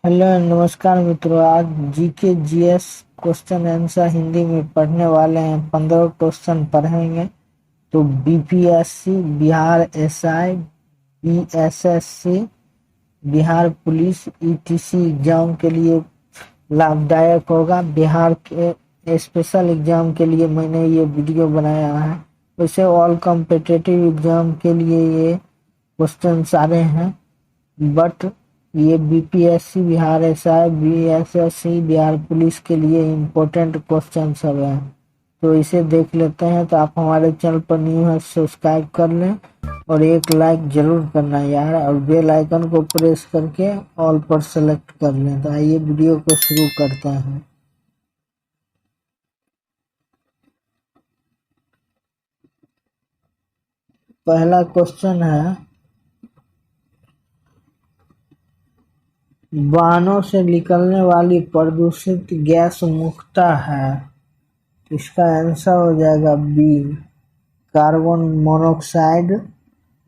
Hello नमस्कार मित्रों। आज GK GS question answer Hindi में पढ़ने वाले हैं। 15 क्वेश्चन पढ़ेंगे। तो BPSC, Bihar SI, BSSC, Bihar police etc exam के लिए लाभदायक होगा। बिहार के स्पेशल एग्जाम के लिए मैंने ये वीडियो बनाया है। वैसे ऑल कॉम्पिटिटिव एग्जाम के लिए ये क्वेश्चन सारे हैं, बट ये BPSC, Bihar SI, BSSC, Bihar police के लिए इम्पोर्टेंट क्वेश्चन सब हैं। तो इसे देख लेते हैं। तो आप हमारे चैनल पर न्यू है, सब्सक्राइब कर लें और एक लाइक जरूर करना यार, और बेल आइकन को प्रेस करके ऑल पर सेलेक्ट कर लें। तो आइए वीडियो को शुरू करते हैं। पहला क्वेश्चन है, वाहनों से निकलने वाली प्रदूषित गैस मुख्यतः है। इसका आंसर हो जाएगा बी, कार्बन मोनोऑक्साइड।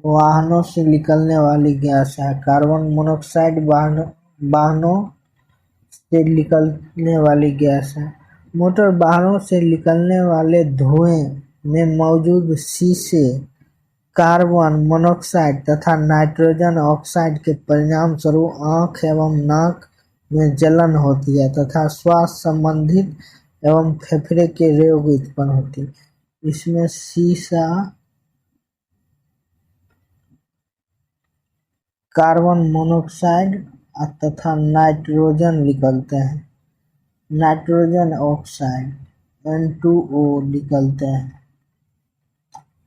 वाहनों से निकलने वाली गैस है कार्बन मोनोऑक्साइड। वाहनों से निकलने वाली गैस है। मोटर वाहनों से निकलने वाले धुएं में मौजूद शीशे, कार्बन मोनोऑक्साइड तथा नाइट्रोजन ऑक्साइड के परिणाम स्वरूप आँख एवं नाक में जलन होती है तथा श्वास संबंधित एवं फेफड़े के रोग उत्पन्न होती है। इसमें शीशा, कार्बन मोनोऑक्साइड तथा नाइट्रोजन निकलते हैं। नाइट्रोजन ऑक्साइड N2O निकलते हैं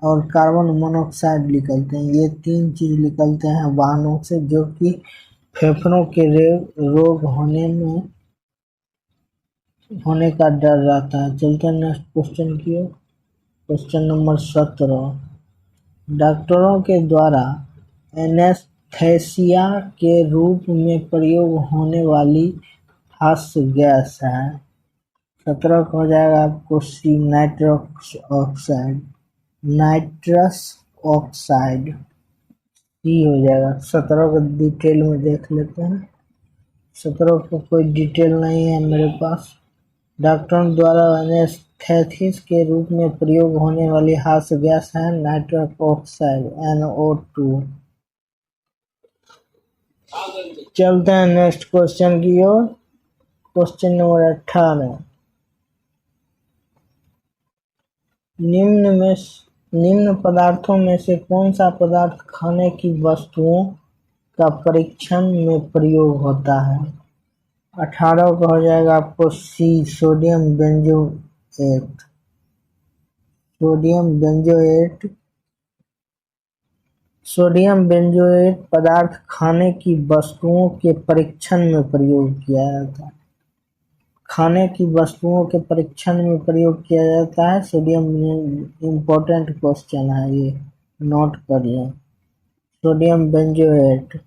और कार्बन मोनोऑक्साइड निकलते हैं। ये तीन चीज निकलते हैं वाहनों से, जो कि फेफड़ों के रोग होने का डर रहता है। चलते हैं नेक्स्ट क्वेश्चन की ओर। क्वेश्चन नंबर 17, डॉक्टरों के द्वारा एनेस्थेसिया के रूप में प्रयोग होने वाली हास्य गैस है। 17 का हो जाएगा आपको सी, नाइट्रस ऑक्साइड। नाइट्रस ऑक्साइड सी हो जाएगा। 17 को डिटेल में देख लेते हैं। 17 को कोई डिटेल नहीं है मेरे पास। डॉक्टरों द्वारा एनेस्थेसिस के रूप में प्रयोग होने वाली हास्य गैस है नाइट्रस ऑक्साइड NO2। चलते हैं नेक्स्ट क्वेश्चन की ओर। क्वेश्चन नंबर 18, निम्न पदार्थों में से कौन सा पदार्थ खाने की वस्तुओं का परीक्षण में प्रयोग होता है। 18 का हो जाएगा आपको सी, सोडियम बेंजोएट। सोडियम बेंजोएट पदार्थ खाने की वस्तुओं के परीक्षण में प्रयोग किया जाता है। खाने की वस्तुओं के परीक्षण में प्रयोग किया जाता है सोडियम। इम्पोर्टेंट क्वेश्चन है, ये नोट कर लें। सोडियम बेंजोएट,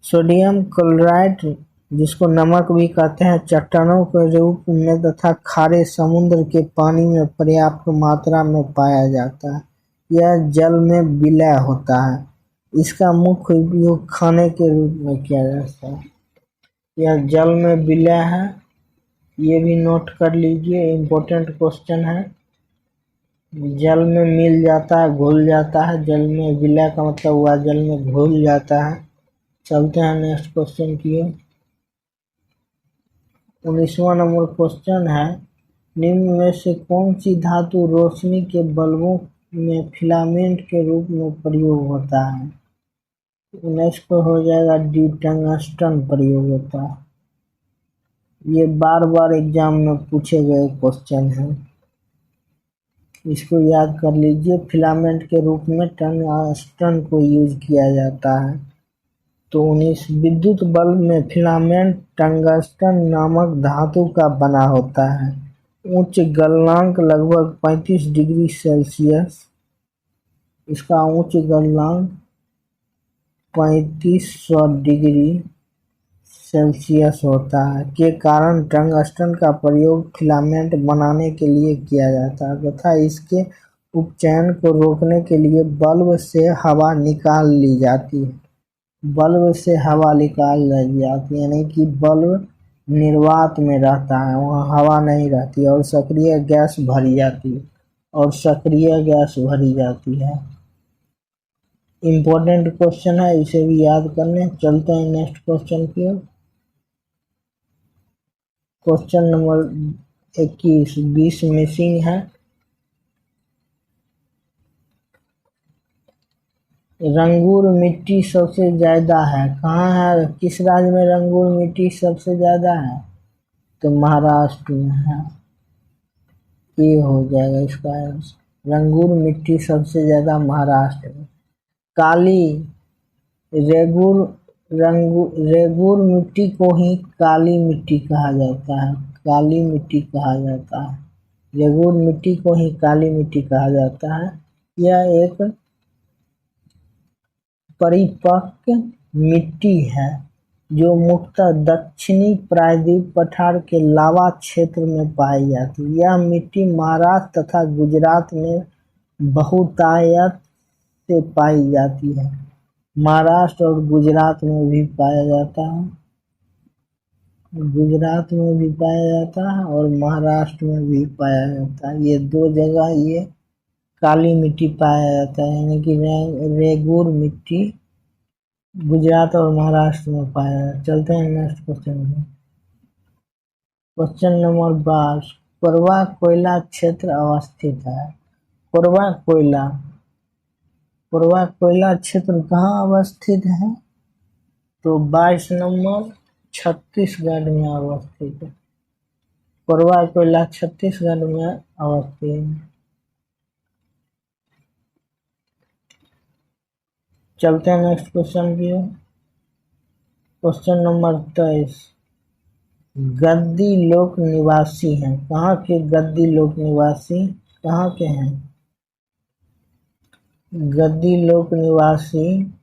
सोडियम क्लोराइड जिसको नमक भी कहते हैं, चट्टानों के रूप में तथा खारे समुद्र के पानी में पर्याप्त मात्रा में पाया जाता है। यह जल में विलय होता है। इसका मुख्य उपयोग खाने के रूप में किया जाता है। यह जल में विलय है, ये भी नोट कर लीजिए, इम्पोर्टेंट क्वेश्चन है। जल में मिल जाता है, घुल जाता है। जल में विलय का मतलब हुआ जल में घुल जाता है। चलते हैं नेक्स्ट क्वेश्चन की ओर। 19वां नंबर क्वेश्चन है, निम्न में से कौन सी धातु रोशनी के बल्बों में फिलामेंट के रूप में प्रयोग होता है। 19 को हो जाएगा डी, टंगस्टन प्रयोग होता है। ये बार बार एग्जाम में पूछे गए क्वेश्चन हैं, इसको याद कर लीजिए। फिलामेंट के रूप में टंगस्टन को यूज किया जाता है। तो 19, विद्युत बल्ब में फिलामेंट टंगस्टन नामक धातु का बना होता है। उच्च गलनांक लगभग 35 डिग्री सेल्सियस। इसका उच्च गलनांक 3500 डिग्री सेल्सियस होता है के कारण टंगस्टन का प्रयोग फिलामेंट बनाने के लिए किया जाता है तथा इसके उपचयन को रोकने के लिए बल्ब से हवा निकाल ली जाती है। बल्ब से हवा निकाल जाती है, यानी कि बल्ब निर्वात में रहता है, वहाँ हवा नहीं रहती और सक्रिय गैस भरी जाती है, और सक्रिय गैस भरी जाती है। इम्पोर्टेंट क्वेश्चन है, इसे भी याद करने। चलते हैं नेक्स्ट क्वेश्चन की ओर। क्वेश्चन नंबर 21, 20 मिसिंग है। रंगूर मिट्टी सबसे ज्यादा है, कहाँ है, किस राज्य में रंगूर मिट्टी सबसे ज्यादा है? तो महाराष्ट्र में है। ये हो जाएगा इसका आंसर। रंगूर मिट्टी सबसे ज्यादा महाराष्ट्र में। काली रेगुर रेगुर मिट्टी को ही काली मिट्टी कहा जाता है, काली मिट्टी कहा जाता है। रेगुर मिट्टी को ही काली मिट्टी कहा जाता है। यह एक परिपक्व मिट्टी है जो मुख्यतः दक्षिणी प्रायद्वीप पठार के लावा क्षेत्र में पाई जाती है। यह मिट्टी महाराष्ट्र तथा गुजरात में बहुतायत से पाई जाती है। महाराष्ट्र और गुजरात में भी पाया जाता है, गुजरात में भी पाया जाता है और महाराष्ट्र में भी पाया जाता है। ये दो जगह ये काली मिट्टी पाया जाता है, यानी कि रेगुर मिट्टी गुजरात और महाराष्ट्र में पाया जाता है। चलते हैं नेक्स्ट क्वेश्चन में। क्वेश्चन नंबर 22, कोरबा कोयला क्षेत्र अवस्थित है। कोरबा कोयला क्षेत्र कहाँ अवस्थित है? तो 22 नंबर छत्तीसगढ़ में अवस्थित है। कोरबा कोयला छत्तीसगढ़ में अवस्थित है। चलते हैं नेक्स्ट क्वेश्चन की ओर। क्वेश्चन नंबर 23, गद्दी लोक निवासी हैं, कहाँ के गद्दी लोक निवासी कहाँ के हैं? गद्दी लोक निवासी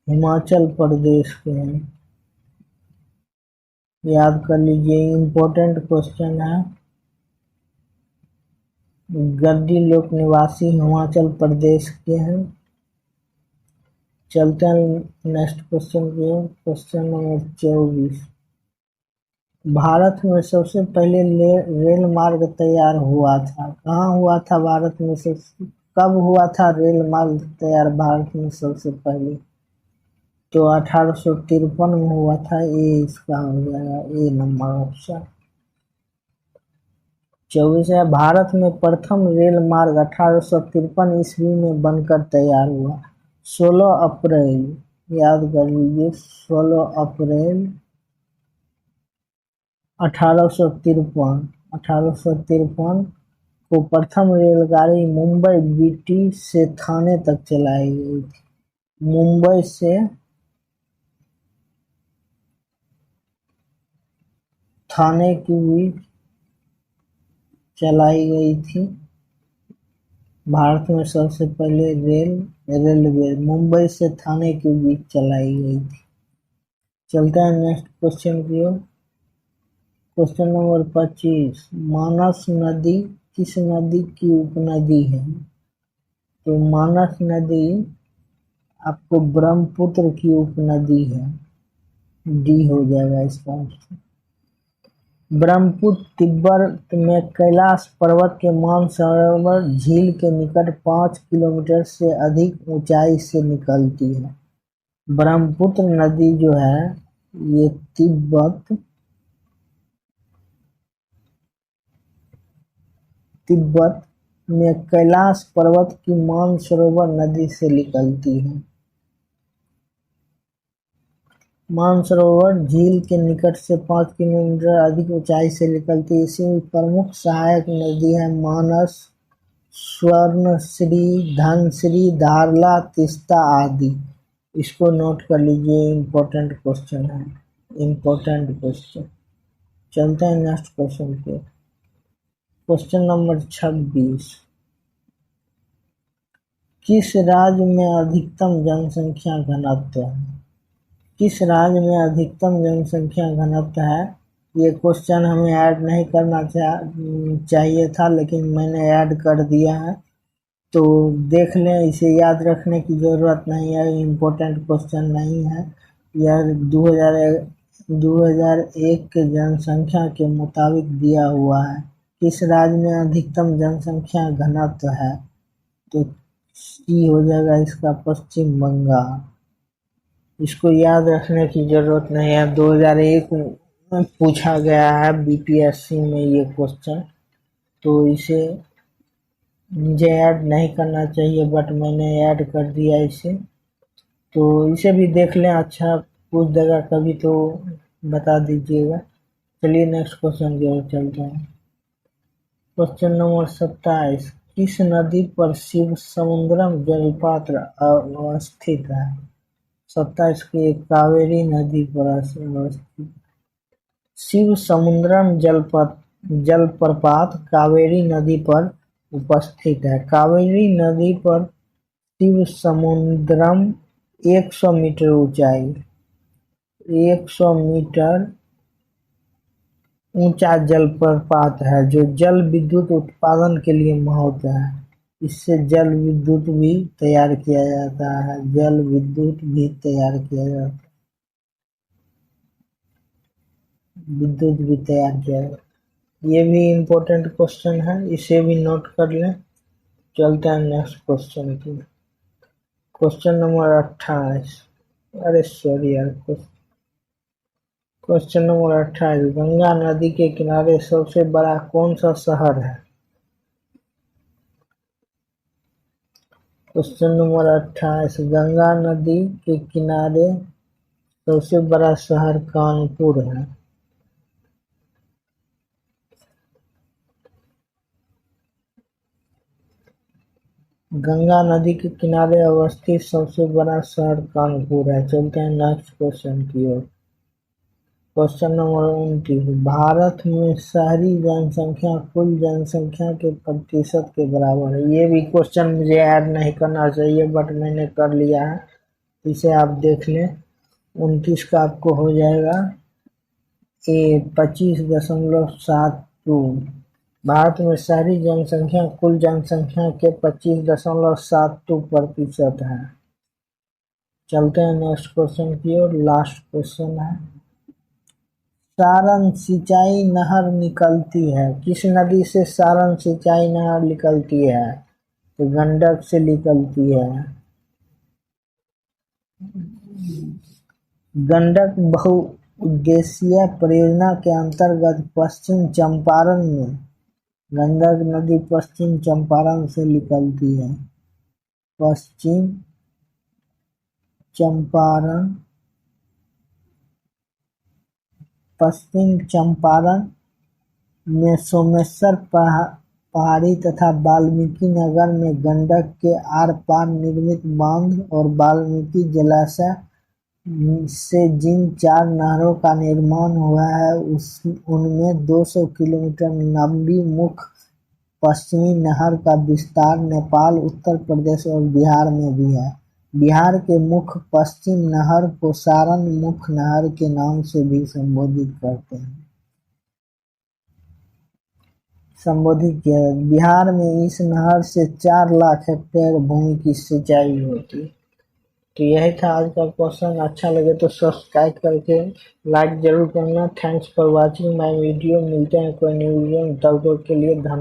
हिमाचल प्रदेश के हैं। याद कर लीजिए, इम्पोर्टेंट क्वेश्चन है। गद्दी लोक निवासी हिमाचल प्रदेश के हैं। चलते हैं नेक्स्ट क्वेश्चन की ओर। क्वेश्चन नंबर 24, भारत में सबसे पहले रेल मार्ग तैयार हुआ था, कहाँ हुआ था भारत में कब हुआ था रेल मार्ग तैयार भारत में सबसे पहले? तो 1853 में हुआ था। ये इसका हो जाएगा ए नंबर ऑप्शन। 24 है, भारत में प्रथम रेल मार्ग 1853 ईस्वी में बनकर तैयार हुआ। 16 अप्रैल, याद कर लीजिए, 16 अप्रैल 1853 को प्रथम रेलगाड़ी मुंबई बीटी से थाने तक चलाई गई थी। मुंबई से थाने के बीच चलाई गई थी। भारत में सबसे पहले रेलवे मुंबई से थाने के बीच चलाई गई थी। चलते हैं नेक्स्ट क्वेश्चन की ओर। क्वेश्चन नंबर 25, मानस नदी किस नदी की उपनदी है? तो मानस नदी आपको ब्रह्मपुत्र की उपनदी है। डी हो जाएगा इसका आंसर। ब्रह्मपुत्र तिब्बत में कैलाश पर्वत के मानसरोवर झील के निकट 5 किलोमीटर से अधिक ऊंचाई से निकलती है। ब्रह्मपुत्र नदी जो है ये तिब्बत में कैलाश पर्वत की मानसरोवर नदी से निकलती है। मानसरोवर झील के निकट से 5 किलोमीटर अधिक ऊंचाई से निकलती है। इसमें प्रमुख सहायक नदी है मानस, स्वर्णश्री, धनश्री, धारला, तीस्ता आदि। इसको नोट कर लीजिए, इम्पोर्टेंट क्वेश्चन है, इम्पोर्टेंट क्वेश्चन। चलते हैं नेक्स्ट क्वेश्चन पे। क्वेश्चन नंबर 26, किस राज्य में अधिकतम जनसंख्या घनत्व है? किस राज्य में अधिकतम जनसंख्या घनत्व है? ये क्वेश्चन हमें ऐड नहीं करना चाहिए था, लेकिन मैंने ऐड कर दिया है। तो देख लें, इसे याद रखने की ज़रूरत नहीं है, इम्पोर्टेंट क्वेश्चन नहीं है। यह 2001 के जनसंख्या के मुताबिक दिया हुआ है। किस राज्य में अधिकतम जनसंख्या घनत्व है? तो सी हो जाएगा इसका पश्चिम बंगाल। इसको याद रखने की जरूरत नहीं है, 2001 में पूछा गया है बीपीएससी में ये क्वेश्चन, तो इसे मुझे ऐड नहीं करना चाहिए बट मैंने ऐड कर दिया इसे। तो इसे भी देख लें, अच्छा पूछ देगा कभी तो बता दीजिएगा। चलिए नेक्स्ट क्वेश्चन की ओर चलते हैं। क्वेश्चन नंबर 27, किस नदी पर शिव समुद्रम जलपात्र अवस्थित है? 27 की कावेरी नदी पर अवस्थित। शिव समुद्रम जलप्रपात कावेरी नदी पर उपस्थित है। कावेरी नदी पर शिव समुद्रम 100 मीटर ऊंचाई 100 मीटर ऊंचा जलप्रपात है जो जल विद्युत उत्पादन के लिए महत्व है। इससे जल विद्युत भी तैयार किया जाता है, जल विद्युत भी तैयार किया जाता है, विद्युत भी तैयार किया जाता है। ये भी इम्पोर्टेंट क्वेश्चन है, इसे भी नोट कर लें। चलते हैं नेक्स्ट क्वेश्चन की। क्वेश्चन नंबर 28, अरे सॉरी यार, क्वेश्चन नंबर 28, गंगा नदी के किनारे सबसे बड़ा कौन सा शहर है? क्वेश्चन नंबर 28, गंगा नदी के किनारे सबसे बड़ा शहर कानपुर है। गंगा नदी के किनारे अवस्थित सबसे बड़ा शहर कानपुर है। चलते हैं नेक्स्ट क्वेश्चन की ओर। क्वेश्चन नंबर 29, भारत में शहरी जनसंख्या कुल जनसंख्या के प्रतिशत के बराबर है। ये भी क्वेश्चन मुझे ऐड नहीं करना चाहिए बट मैंने कर लिया है, इसे आप देख लें। 29 का आपको हो जाएगा 25.72। भारत में शहरी जनसंख्या कुल जनसंख्या के 25.72% है। चलते हैं नेक्स्ट क्वेश्चन की ओर, लास्ट क्वेश्चन है। सारण सिंचाई नहर निकलती है, किस नदी से सारण सिंचाई नहर निकलती है? तो गंडक से निकलती है। गंडक बहुउद्देशीय परियोजना के अंतर्गत पश्चिम चंपारण में गंडक नदी पश्चिम चंपारण से निकलती है। पश्चिम चंपारण में सोमेश्वर पहाड़ी तथा वाल्मीकि नगर में गंडक के आर पार निर्मित बांध और वाल्मीकि जलाशय से जिन 4 नहरों का निर्माण हुआ है उनमें 200 किलोमीटर लंबी मुख्य पश्चिमी नहर का विस्तार नेपाल, उत्तर प्रदेश और बिहार में भी है। बिहार के मुख्य पश्चिम नहर को सारण मुख्य नहर के नाम से भी संबोधित किया। बिहार में इस नहर से 4 लाख हेक्टेयर भूमि की सिंचाई होती। तो यही था आज का क्वेश्चन। अच्छा लगे तो सब्सक्राइब करके लाइक जरूर करना। Thanks for watching my video. मिलते हैं कोई न्यू वीडियो में, तब तक के लिए धन्यवाद।